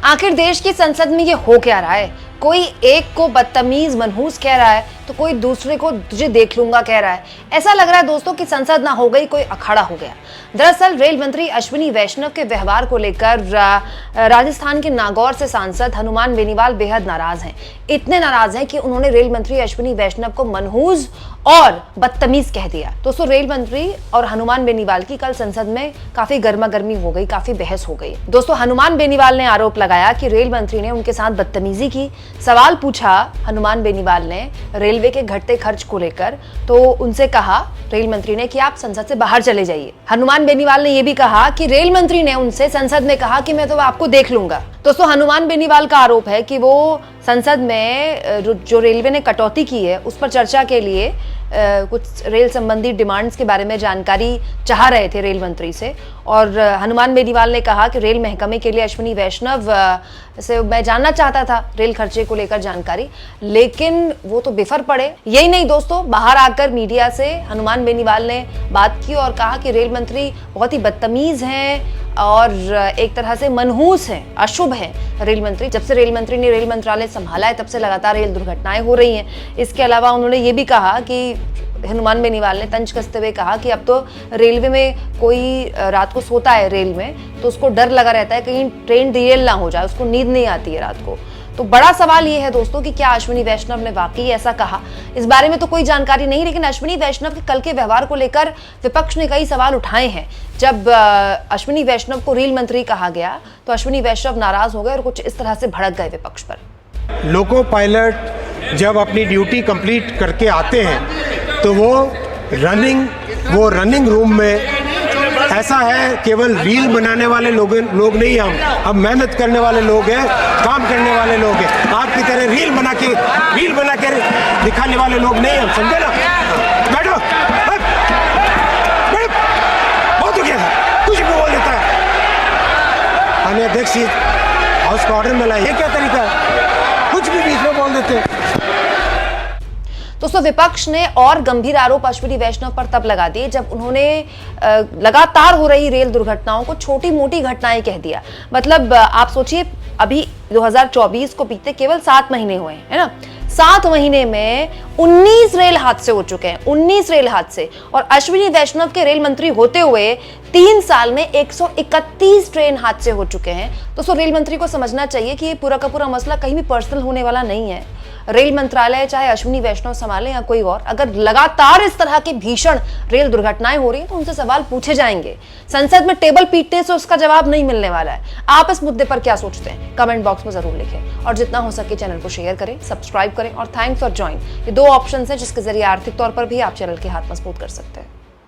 आखिर देश की संसद में ये हो क्या रहा है? कोई एक को बदतमीज मनहूस कह रहा है तो कोई दूसरे को तुझे देख लूंगा कह रहा है। ऐसा लग रहा है दोस्तों कि संसद ना हो गई, कोई अखाड़ा हो गया। दरअसल रेल मंत्री अश्विनी वैष्णव के व्यवहार को लेकर राजस्थान के नागौर से सांसद हनुमान बेनीवाल बेहद नाराज हैं। इतने नाराज हैं कि उन्होंने रेल मंत्री अश्विनी वैष्णव को मनहूस और बदतमीज कह दिया। दोस्तों रेल मंत्री और हनुमान बेनीवाल की कल संसद में काफी गर्मा गर्मी हो गई, काफी बहस हो गई। दोस्तों हनुमान बेनीवाल ने आरोप लगाया कि रेल मंत्री ने उनके साथ बदतमीजी की। सवाल पूछा हनुमान बेनीवाल ने रेलवे के घटते खर्च को लेकर, तो उनसे कहा रेल मंत्री ने कि आप संसद से बाहर चले जाइए। हनुमान बेनीवाल ने यह भी कहा कि रेल मंत्री ने उनसे संसद में कहा कि मैं तो आपको देख लूंगा। दोस्तों हनुमान बेनीवाल का आरोप है कि वो संसद में जो रेलवे ने कटौती की है उस पर चर्चा के लिए कुछ रेल संबंधी डिमांड्स के बारे में जानकारी चाह रहे थे रेल मंत्री से। और हनुमान बेनीवाल ने कहा कि रेल महकमे के लिए अश्विनी वैष्णव से मैं जानना चाहता था रेल खर्चे को लेकर जानकारी, लेकिन वो तो बिफर पड़े। यही नहीं दोस्तों, बाहर आकर मीडिया से हनुमान बेनीवाल ने बात की और कहा कि रेल मंत्री बहुत ही बदतमीज हैं और एक तरह से मनहूस हैं, अशुभ हैं। रेल मंत्री, जब से रेल मंत्री ने रेल मंत्रालय संभाला है तब से लगातार रेल दुर्घटनाएं हो रही हैं। इसके अलावा उन्होंने ये भी कहा कि हनुमान बेनीवाल ने तंज कसते हुए कहा कि अब तो रेलवे में कोई रात को सोता है रेल में तो उसको डर लगा रहता है कहीं ट्रेन डिरेल ना हो जाए, उसको नींद नहीं आती है रात को। तो बड़ा सवाल ये है दोस्तों कि क्या अश्विनी वैष्णव ने वाकई ऐसा कहा? इस बारे में तो कोई जानकारी नहीं, लेकिन अश्विनी वैष्णव के कल के व्यवहार को लेकर विपक्ष ने कई सवाल उठाए हैं। जब अश्विनी वैष्णव को रेल मंत्री कहा गया तो अश्विनी वैष्णव नाराज हो गए और कुछ इस तरह से भड़क गए विपक्ष पर। लोको पायलट जब अपनी ड्यूटी कंप्लीट करके आते हैं तो वो रनिंग रूम में ऐसा है, केवल रील बनाने वाले लोग नहीं, हम मेहनत करने वाले लोग हैं, काम करने वाले लोग हैं। आपकी तरह रील बना के दिखाने वाले लोग नहीं हम, समझे ना? बैठो, बहुत हो गया था, कुछ भी बोल देता है। माननीय अध्यक्ष जी हाउस का ऑर्डर मिला, ये क्या तरीका है? कुछ भी बीच में बोल देते हैं। दोस्तों विपक्ष ने और गंभीर आरोप अश्विनी वैष्णव पर तब लगा दिए जब उन्होंने लगातार हो रही रेल दुर्घटनाओं को छोटी मोटी घटनाएं कह दिया। मतलब आप सोचिए, अभी 2024 को बीते केवल 7 महीने हुए हैं, है ना? 7 महीने में 19 रेल हादसे हो चुके हैं, 19 रेल हादसे। और अश्विनी वैष्णव के रेल मंत्री होते हुए 3 साल में 131 ट्रेन हादसे हो चुके हैं। दोस्तों रेल मंत्री को समझना चाहिए कि ये पूरा का पूरा मसला कहीं भी पर्सनल होने वाला नहीं है। रेल मंत्रालय चाहे अश्विनी वैष्णव संभाले या कोई और, अगर लगातार इस तरह की भीषण रेल दुर्घटनाएं हो रही हैं तो उनसे सवाल पूछे जाएंगे। संसद में टेबल पीटने से उसका जवाब नहीं मिलने वाला है। आप इस मुद्दे पर क्या सोचते हैं? कमेंट बॉक्स में जरूर लिखें और जितना हो सके चैनल को शेयर करें, सब्सक्राइब करें और थैंक्स फॉर ज्वाइन। ये 2 ऑप्शन हैं जिसके जरिए आर्थिक तौर पर भी आप चैनल के हाथ मजबूत कर सकते हैं।